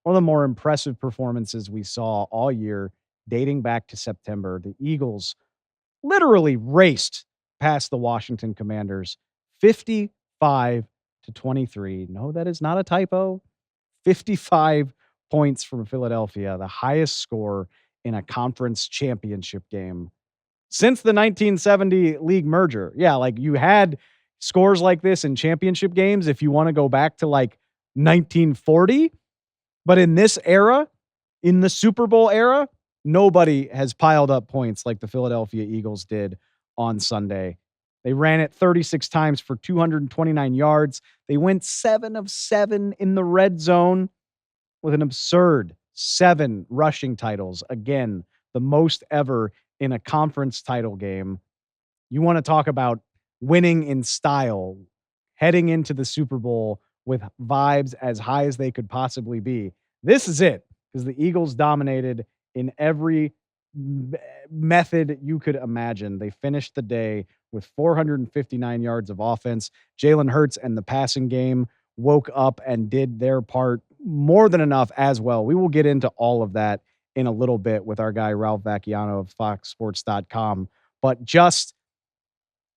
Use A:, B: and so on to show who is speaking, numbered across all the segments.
A: one of the more impressive performances we saw all year, dating back to September. The Eagles literally raced past the Washington Commanders 55-23. No, that is not a typo. 55 points from Philadelphia, the highest score in a conference championship game since the 1970 league merger. Yeah, like you had scores like this in championship games if you want to go back to like 1940. But in this era, in the Super Bowl era, nobody has piled up points like the Philadelphia Eagles did on Sunday. They ran it 36 times for 229 yards. They went 7 of 7 in the red zone with an absurd 7 rushing titles. Again, the most ever in a conference title game. You want to talk about winning in style, heading into the Super Bowl with vibes as high as they could possibly be. This is it, because the Eagles dominated in every method you could imagine. They finished the day with 459 yards of offense. Jalen Hurts and the passing game woke up and did their part more than enough as well. We will get into all of that in a little bit with our guy, Ralph Vacchiano of FoxSports.com. But just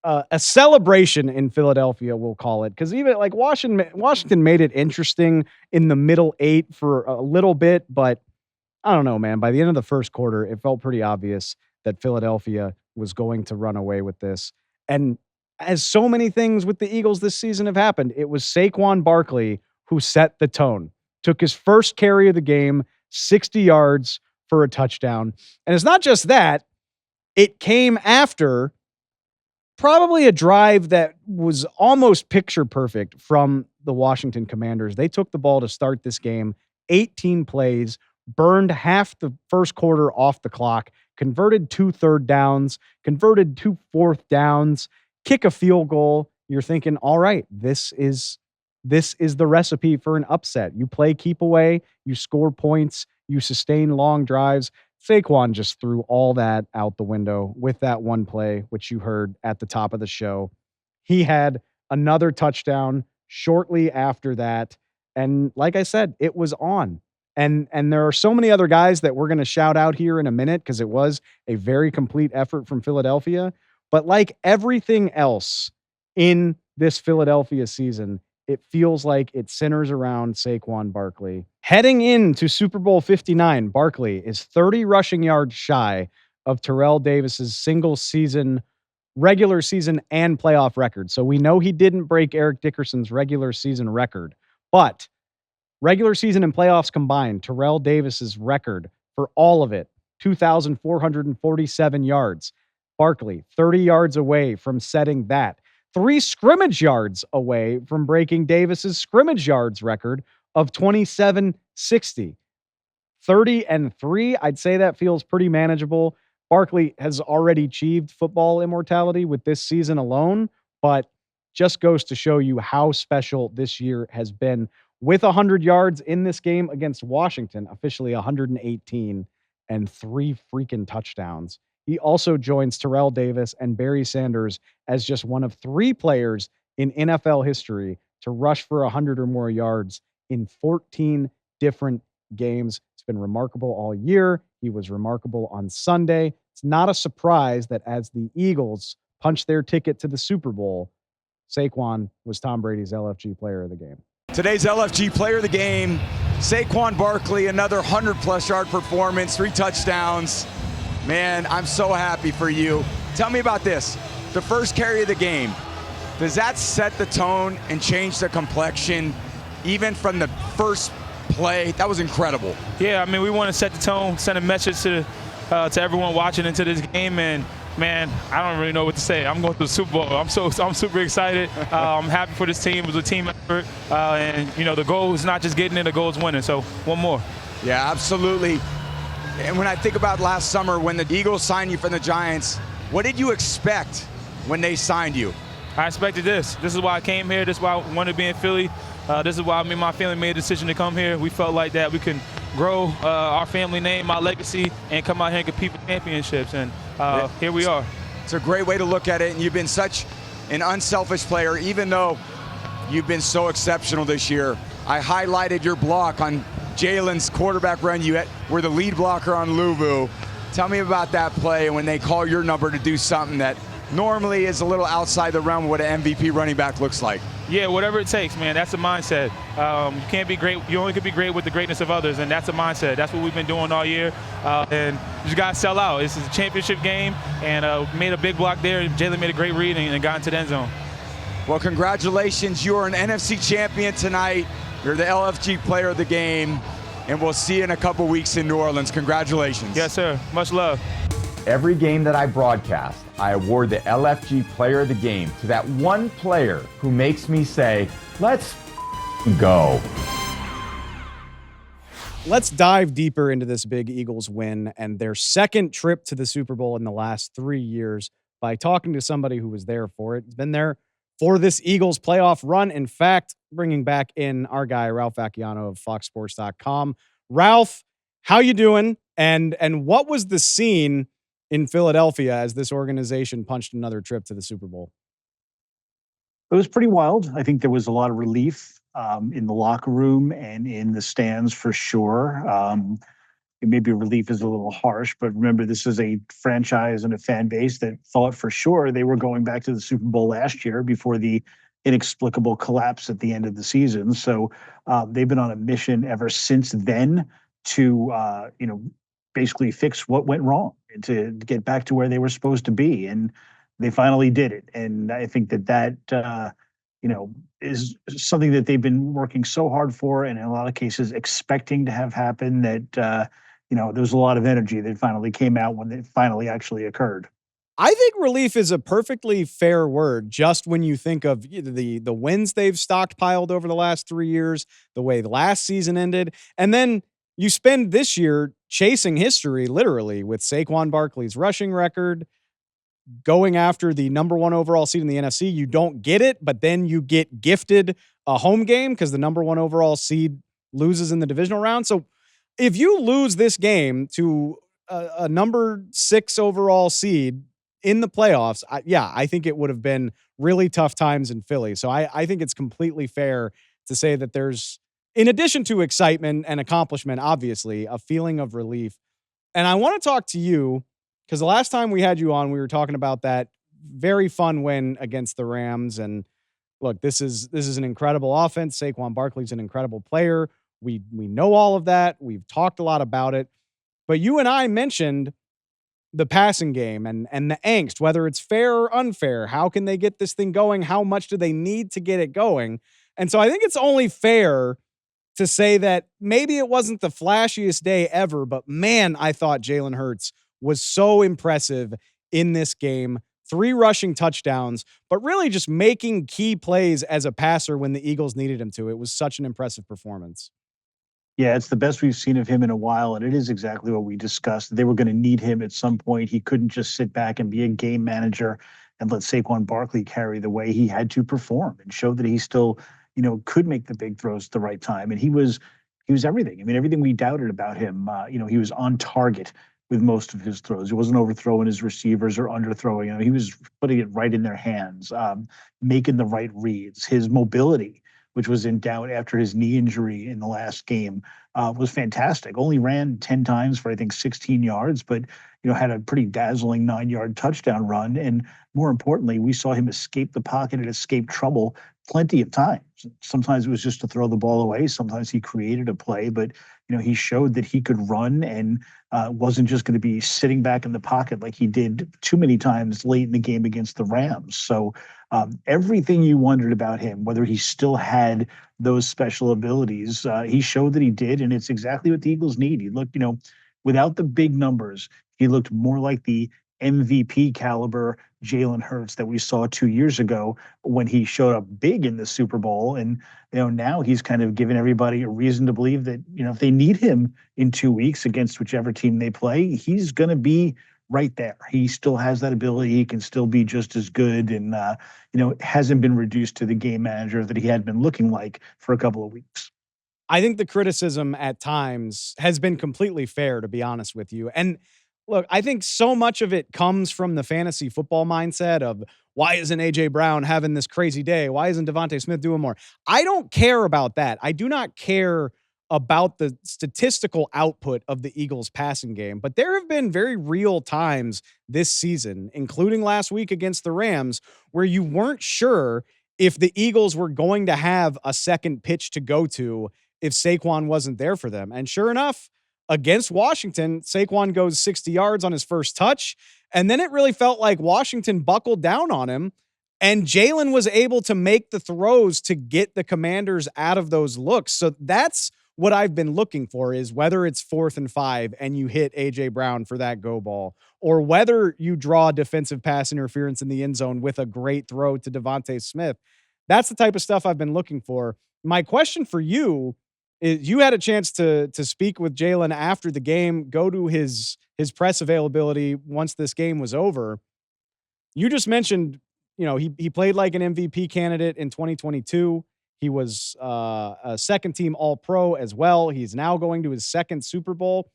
A: a celebration in Philadelphia, we'll call it, because even like Washington made it interesting in the middle 8 for a little bit, but I don't know, man. By the end of the first quarter, it felt pretty obvious that Philadelphia was going to run away with this. And as so many things with the Eagles this season have happened, it was Saquon Barkley who set the tone, took his first carry of the game, 60 yards for a touchdown. And it's not just that, it came after probably a drive that was almost picture perfect from the Washington Commanders. They took the ball to start this game, 18 plays, burned half the first quarter off the clock, converted 2 third downs, converted 2 fourth downs, kick a field goal. You're thinking, all right, this is the recipe for an upset. You play keep away, you score points, you sustain long drives. Saquon just threw all that out the window with that one play, which you heard at the top of the show. He had another touchdown shortly after that. And like I said, it was on. And there are so many other guys that we're going to shout out here in a minute because it was a very complete effort from Philadelphia. But like everything else in this Philadelphia season, it feels like it centers around Saquon Barkley. Heading into Super Bowl 59, Barkley is 30 rushing yards shy of Terrell Davis's regular season and playoff record. So we know he didn't break Eric Dickerson's regular season record, but regular season and playoffs combined, Terrell Davis's record for all of it, 2,447 yards. Barkley, 30 yards away from setting that. 3 scrimmage yards away from breaking Davis's scrimmage yards record of 2760. 30-3, I'd say that feels pretty manageable. Barkley has already achieved football immortality with this season alone, but just goes to show you how special this year has been. With 100 yards in this game against Washington, officially 118, and 3 freaking touchdowns. He also joins Terrell Davis and Barry Sanders as just one of 3 players in NFL history to rush for 100 or more yards in 14 different games. It's been remarkable all year. He was remarkable on Sunday. It's not a surprise that as the Eagles punched their ticket to the Super Bowl, Saquon was Tom Brady's LFG player of the game.
B: Today's LFG player of the game, Saquon Barkley, another 100-plus yard performance, 3 touchdowns. Man, I'm so happy for you. Tell me about this. The first carry of the game, does that set the tone and change the complexion even from the first play? That was incredible.
C: Yeah, I mean, we want to set the tone, send a message to everyone watching into this game, and man, I don't really know what to say. I'm going to the Super Bowl. I'm super excited. I'm happy for this team. It was a team effort, and you know the goal is not just getting in, the goal is winning. So one more. Yeah,
B: absolutely. And when I think about last summer when the Eagles signed you from the Giants, what did you expect when they signed you?
C: I expected this. This is why I came here. This is why I wanted to be in Philly. This is why me and my family made a decision to come here. We felt like that we can grow our family name, our legacy, and come out here and compete for championships. And here we are.
B: It's a great way to look at it. And you've been such an unselfish player, even though you've been so exceptional this year. I highlighted your block on Jalen's quarterback run. You were the lead blocker on Luvu. Tell me about that play when they call your number to do something that normally is a little outside the realm of what an MVP running back looks like.
C: Yeah, whatever it takes, man. That's a mindset. You can't be great. You only can be great with the greatness of others, and that's a mindset. That's what we've been doing all year, and you just got to sell out. This is a championship game, and made a big block there. Jalen made a great read and got into the end zone.
B: Well, congratulations. You are an NFC champion tonight. You're the LFG player of the game, and we'll see you in a couple weeks in New Orleans. Congratulations.
C: Yes, sir. Much love.
D: Every game that I broadcast, I award the LFG Player of the Game to that one player who makes me say, let's go.
A: Let's dive deeper into this big Eagles win and their second trip to the Super Bowl in the last 3 years by talking to somebody who was there for it. He's been there for this Eagles playoff run. In fact, bringing back in our guy, Ralph Vacchiano of FoxSports.com. Ralph, how you doing? And what was the scene in Philadelphia as this organization punched another trip to the Super Bowl?
E: It was pretty wild. I think there was a lot of relief in the locker room and in the stands for sure. Maybe relief is a little harsh, but remember, this is a franchise and a fan base that thought for sure they were going back to the Super Bowl last year before the inexplicable collapse at the end of the season. So they've been on a mission ever since then to, basically fix what went wrong and to get back to where they were supposed to be. And they finally did it. And I think that is something that they've been working so hard for, and in a lot of cases expecting to have happen, that, there was a lot of energy that finally came out when it finally actually occurred.
A: I think relief is a perfectly fair word, just when you think of the wins they've stockpiled over the last 3 years, the way the last season ended, and then you spend this year chasing history, literally, with Saquon Barkley's rushing record, going after the number 1 overall seed in the NFC. You don't get it, but then you get gifted a home game because the number 1 overall seed loses in the divisional round. So if you lose this game to a number 6 overall seed in the playoffs, I think it would have been really tough times in Philly. So I think it's completely fair to say that there's, in addition to excitement and accomplishment, obviously, a feeling of relief. And I want to talk to you because the last time we had you on, we were talking about that very fun win against the Rams. And look, this is an incredible offense. Saquon Barkley's an incredible player. We know all of that. We've talked a lot about it. But you and I mentioned the passing game and the angst, whether it's fair or unfair. How can they get this thing going? How much do they need to get it going? And so I think it's only fair to say that maybe it wasn't the flashiest day ever, but man, I thought Jalen Hurts was so impressive in this game. 3 rushing touchdowns, but really just making key plays as a passer when the Eagles needed him to. It was such an impressive performance.
E: Yeah, it's the best we've seen of him in a while, and it is exactly what we discussed. They were going to need him at some point. He couldn't just sit back and be a game manager and let Saquon Barkley carry the way. He had to perform and show that he still, could make the big throws at the right time. And he was everything. I mean, everything we doubted about him. He was on target with most of his throws. He wasn't overthrowing his receivers or underthrowing. He was putting it right in their hands, making the right reads. His mobility, which was in doubt after his knee injury in the last game, was fantastic. Only ran 10 times for, I think, 16 yards, but, had a pretty dazzling 9-yard touchdown run. And more importantly, we saw him escape the pocket and escape trouble plenty of times. Sometimes it was just to throw the ball away. Sometimes he created a play, but, he showed that he could run and wasn't just going to be sitting back in the pocket like he did too many times late in the game against the Rams. So everything you wondered about him, whether he still had those special abilities, he showed that he did, and it's exactly what the Eagles need. He looked, without the big numbers, he looked more like the MVP caliber Jalen Hurts that we saw 2 years ago when he showed up big in the Super Bowl. And, now he's kind of given everybody a reason to believe that, if they need him in 2 weeks against whichever team they play, he's going to be right there. He still has that ability. He can still be just as good, and, hasn't been reduced to the game manager that he had been looking like for a couple of weeks.
A: I think the criticism at times has been completely fair, to be honest with you. And look, I think so much of it comes from the fantasy football mindset of, why isn't A.J. Brown having this crazy day? Why isn't Devontae Smith doing more? I don't care about that. I do not care about the statistical output of the Eagles passing game, but there have been very real times this season, including last week against the Rams, where you weren't sure if the Eagles were going to have a second pitch to go to if Saquon wasn't there for them. And sure enough, against Washington, Saquon goes 60 yards on his first touch. And then it really felt like Washington buckled down on him. And Jalen was able to make the throws to get the Commanders out of those looks. So that's what I've been looking for, is whether it's 4th and 5 and you hit A.J. Brown for that go ball, or whether you draw defensive pass interference in the end zone with a great throw to Devontae Smith. That's the type of stuff I've been looking for. My question for you is, you had a chance to speak with Jalen after the game, go to his press availability once this game was over. You just mentioned, he played like an MVP candidate in 2022. He was a second team All-Pro as well. He's now going to his second Super Bowl.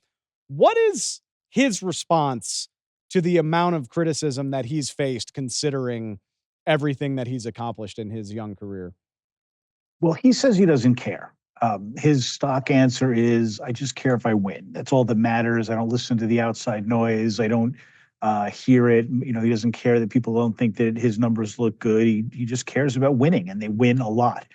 A: What is his response to the amount of criticism that he's faced, considering everything that he's accomplished in his young career?
E: Well, he says he doesn't care. His stock answer is, I just care if I win. That's all that matters. I don't listen to the outside noise. I don't hear it. He doesn't care that people don't think that his numbers look good. He just cares about winning, and they win a lot.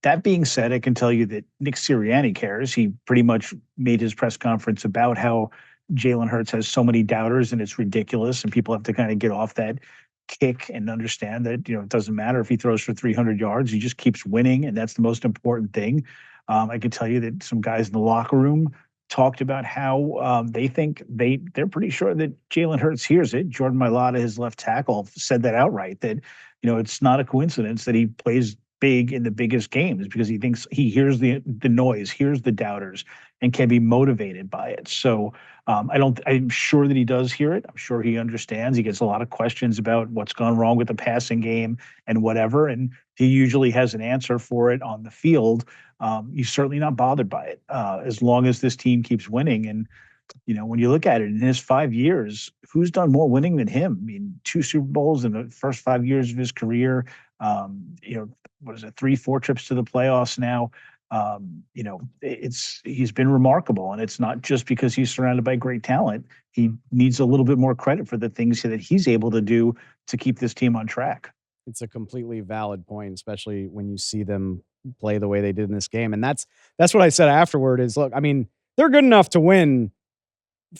E: That being said, I can tell you that Nick Sirianni cares. He pretty much made his press conference about how Jalen Hurts has so many doubters and it's ridiculous, and people have to kind of get off that kick and understand that, it doesn't matter if he throws for 300 yards, he just keeps winning, and that's the most important thing. I can tell you that some guys in the locker room talked about how they think they're pretty sure that Jalen Hurts hears it. Jordan Mailata, his left tackle, said that outright, that, it's not a coincidence that he plays big in the biggest games, because he thinks he hears the noise, hears the doubters, and can be motivated by it. So I'm sure that he does hear it. I'm sure he understands. He gets a lot of questions about what's gone wrong with the passing game and whatever, and he usually has an answer for it on the field. He's certainly not bothered by it, as long as this team keeps winning. And when you look at it, in his 5 years, who's done more winning than him? I mean, 2 Super Bowls in the first 5 years of his career. 3-4 trips to the playoffs now. He's been remarkable, and it's not just because he's surrounded by great talent. He needs a little bit more credit for the things that he's able to do to keep this team on track.
A: It's a completely valid point, especially when you see them play the way they did in this game. And that's what I said afterward is, look, I mean, they're good enough to win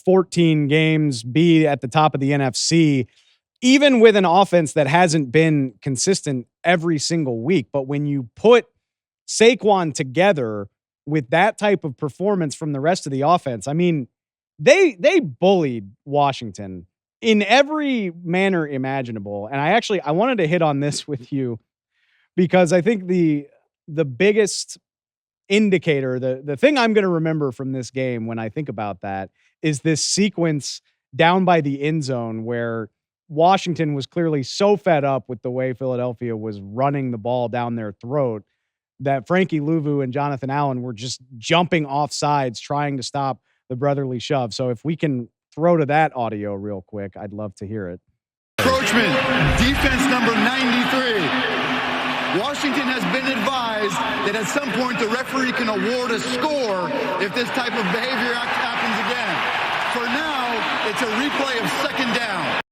A: 14 games, be at the top of the NFC, even with an offense that hasn't been consistent every single week. But when you put Saquon together with that type of performance from the rest of the offense, I mean, they bullied Washington in every manner imaginable. And I wanted to hit on this with you, because I think the biggest indicator, the thing I'm going to remember from this game when I think about that, is this sequence down by the end zone where Washington was clearly so fed up with the way Philadelphia was running the ball down their throat that Frankie Louvu and Jonathan Allen were just jumping off sides trying to stop the brotherly shove. So if we can throw to that audio real quick, I'd love to hear it.
F: Encroachment, defense number 93. Washington has been advised that at some point the referee can award a score if this type of behavior happens again. For now, it's a replay of second down.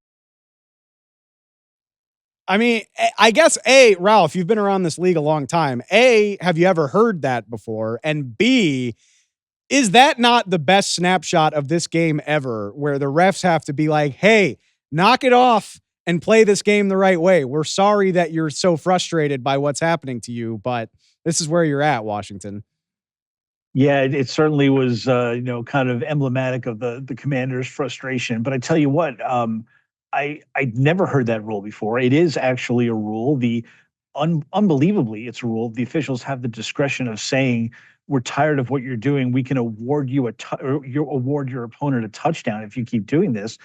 A: I mean, I guess Ralph, you've been around this league a long time. Have you ever heard that before? And B, is that not the best snapshot of this game ever, where the refs have to be like, hey, knock it off and play this game the right way? We're sorry that you're so frustrated by what's happening to you, but this is where you're at, Washington.
E: Yeah, it certainly was, kind of emblematic of the Commanders' frustration. But I tell you what, I'd never heard that rule before. It is actually a rule. Unbelievably, it's a rule. The officials have the discretion of saying, we're tired of what you're doing. We can award you award your opponent a touchdown if you keep doing this.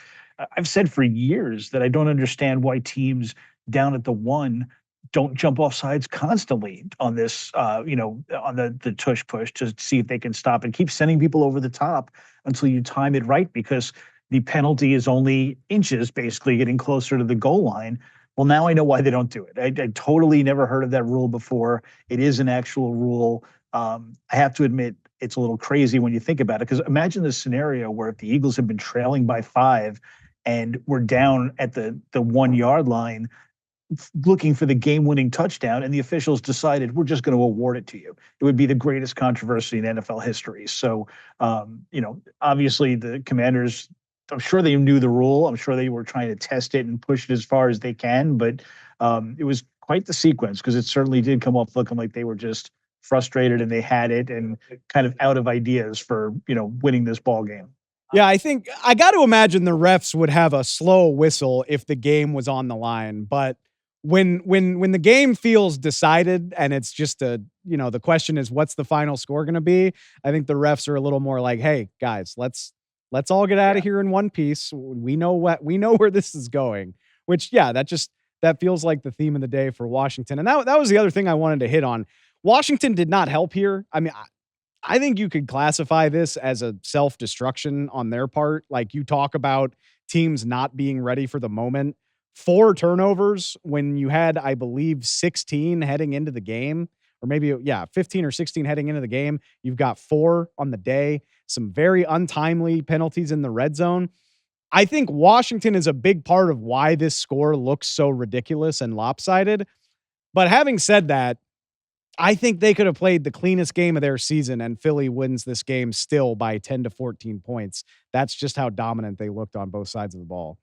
E: I've said for years that I don't understand why teams down at the 1 don't jump off sides constantly on this, on the tush push to see if they can stop and keep sending people over the top until you time it right, because the penalty is only inches, basically getting closer to the goal line. Well, now I know why they don't do it. I totally never heard of that rule before. It is an actual rule. I have to admit it's a little crazy when you think about it, because imagine this scenario where if the Eagles have been trailing by 5 and we're down at the 1 yard line looking for the game-winning touchdown, and the officials decided we're just going to award it to you. It would be the greatest controversy in NFL history. So, obviously the Commanders, I'm sure they knew the rule. I'm sure they were trying to test it and push it as far as they can, but it was quite the sequence, because it certainly did come off looking like they were just frustrated and they had it and kind of out of ideas for, winning this ball game.
A: Yeah, I think I got to imagine the refs would have a slow whistle if the game was on the line, but when the game feels decided and it's just the question is what's the final score going to be, I think the refs are a little more like, hey guys, let's all get out of here in one piece. We know where this is going, which that feels like the theme of the day for Washington. And that was the other thing I wanted to hit on. Washington did not help here. I mean, I think you could classify this as a self-destruction on their part. Like, you talk about teams not being ready for the moment. 4 turnovers when you had, I believe, 16 heading into the game, or maybe, 15 or 16 heading into the game. You've got 4 on the day, some very untimely penalties in the red zone. I think Washington is a big part of why this score looks so ridiculous and lopsided. But having said that, I think they could have played the cleanest game of their season, and Philly wins this game still by 10 to 14 points. That's just how dominant they looked on both sides of the ball.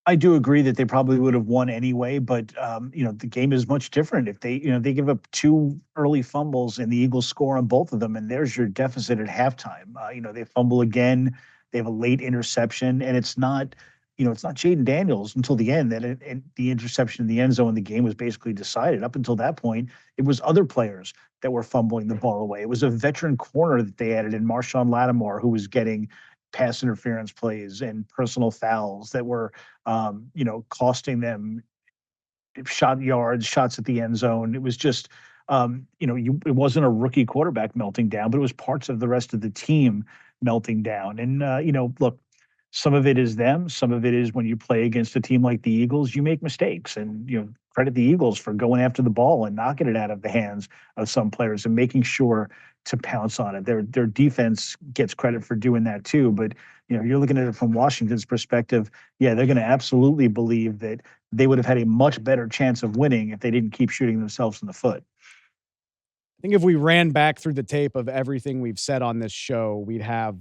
E: I do agree that they probably would have won anyway, but the game is much different. If they give up 2 early fumbles and the Eagles score on both of them, and there's your deficit at halftime. They fumble again, they have a late interception, and it's not Jayden Daniels until the end and the interception in the end zone. The game was basically decided. Up until that point, it was other players that were fumbling the ball away. It was a veteran corner that they added in Marshawn Lattimore, who was getting pass interference plays and personal fouls that were, costing them shots at the end zone. It was just, it wasn't a rookie quarterback melting down, but it was parts of the rest of the team melting down. And, look, some of it is them. Some of it is when you play against a team like the Eagles, you make mistakes, and, credit the Eagles for going after the ball and knocking it out of the hands of some players and making sure to pounce on it. Their defense gets credit for doing that too. But, you're looking at it from Washington's perspective. Yeah, they're going to absolutely believe that they would have had a much better chance of winning if they didn't keep shooting themselves in the foot.
A: I think if we ran back through the tape of everything we've said on this show, we'd have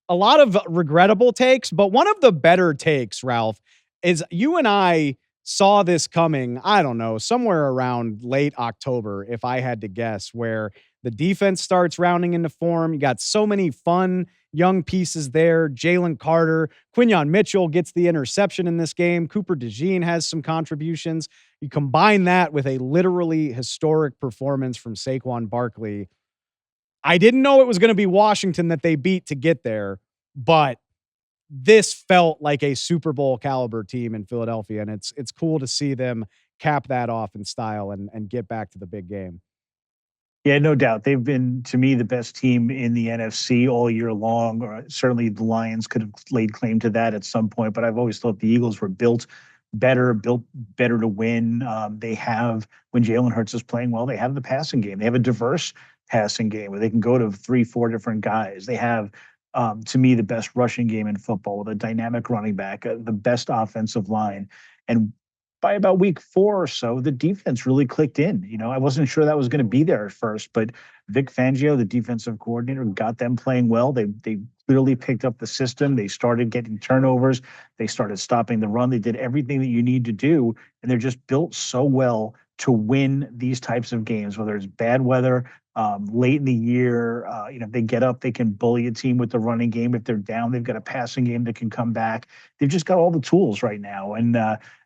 A: a lot of regrettable takes. But one of the better takes, Ralph, is you and I saw this coming, I don't know, somewhere around late October, if I had to guess, where the defense starts rounding into form. You got so many fun young pieces there. Jalen Carter, Quinyon Mitchell gets the interception in this game. Cooper DeJean has some contributions. You combine that with a literally historic performance from Saquon Barkley. I didn't know it was going to be Washington that they beat to get there, but this felt like a Super Bowl caliber team in Philadelphia, and it's cool to see them cap that off in style and get back to the big game.
E: Yeah, no doubt. They've been, to me, the best team in the NFC all year long. Or certainly the Lions could have laid claim to that at some point, but I've always thought the Eagles were built better to win. They have, when Jalen Hurts is playing well, they have the passing game. They have a diverse passing game where they can go to 3-4 different guys. They have, to me, the best rushing game in football with a dynamic running back, the best offensive line. And by about week 4 or so, the defense really clicked in. I wasn't sure that was going to be there at first, but Vic Fangio, the defensive coordinator, got them playing well. They clearly picked up the system. They started getting turnovers. They started stopping the run. They did everything that you need to do, and they're just built so well to win these types of games, whether it's bad weather, late in the year. If they get up, they can bully a team with the running game. If they're down, they've got a passing game that can come back. They've just got all the tools right now. And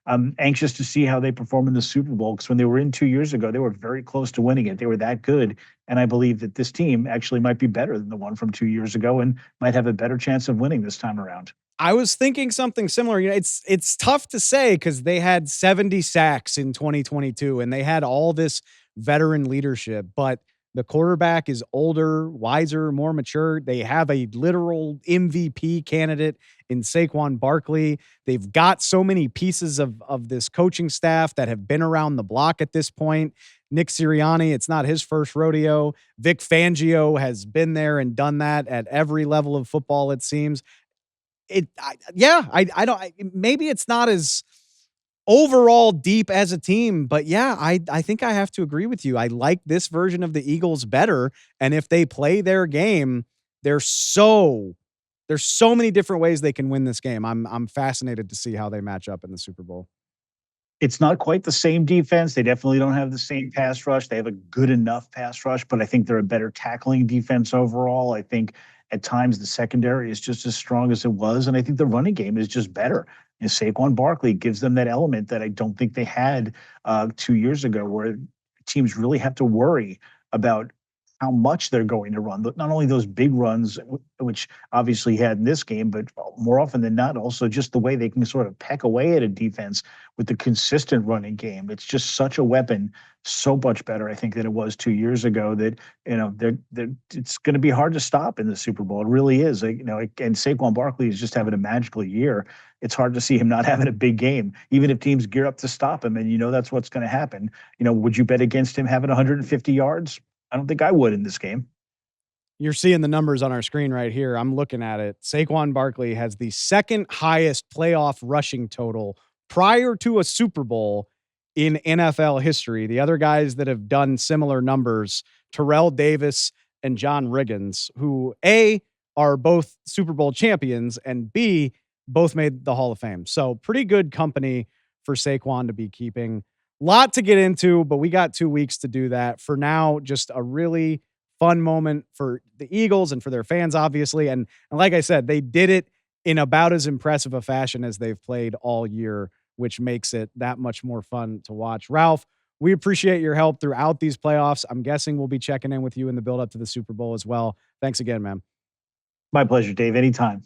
E: I'm anxious to see how they perform in the Super Bowl, because when they were in 2 years ago, they were very close to winning it. They were that good. And I believe that this team actually might be better than the one from 2 years ago and might have a better chance of winning this time around.
A: I was thinking something similar. It's tough to say because they had 70 sacks in 2022 and they had all this veteran leadership, but the quarterback is older, wiser, more mature. They have a literal MVP candidate in Saquon Barkley. They've got so many pieces of this coaching staff that have been around the block at this point. Nick Sirianni, it's not his first rodeo. Vic Fangio has been there and done that at every level of football, it seems. Maybe it's not as overall deep as a team, but yeah, I think I have to agree with you. I like this version of the Eagles better. And if they play their game, there's so many different ways they can win this game. I'm fascinated to see how they match up in the Super Bowl.
E: It's not quite the same defense. They definitely don't have the same pass rush. They have a good enough pass rush, but I think they're a better tackling defense overall. I think at times the secondary is just as strong as it was, and I think the running game is just better. And Saquon Barkley gives them that element that I don't think they had 2 years ago, where teams really have to worry about how much they're going to run. Not only those big runs, which obviously he had in this game, but more often than not, also just the way they can sort of peck away at a defense with the consistent running game. It's just such a weapon, so much better, I think, than it was 2 years ago. That it's going to be hard to stop in the Super Bowl. It really is. And Saquon Barkley is just having a magical year. It's hard to see him not having a big game, even if teams gear up to stop him. And that's what's going to happen. Would you bet against him having 150 yards? I don't think I would in this game.
A: You're seeing the numbers on our screen right here. I'm looking at it. Saquon Barkley has the second highest playoff rushing total prior to a Super Bowl in NFL history. The other guys that have done similar numbers, Terrell Davis and John Riggins, who A, are both Super Bowl champions, and B, both made the Hall of Fame. So pretty good company for Saquon to be keeping. Lot to get into, but we got 2 weeks to do that. For now, just a really fun moment for the Eagles and for their fans, obviously. And like I said, they did it in about as impressive a fashion as they've played all year, which makes it that much more fun to watch. Ralph, we appreciate your help throughout these playoffs. I'm guessing we'll be checking in with you in the build up to the Super Bowl as well. Thanks again, man.
E: My pleasure, Dave. Anytime.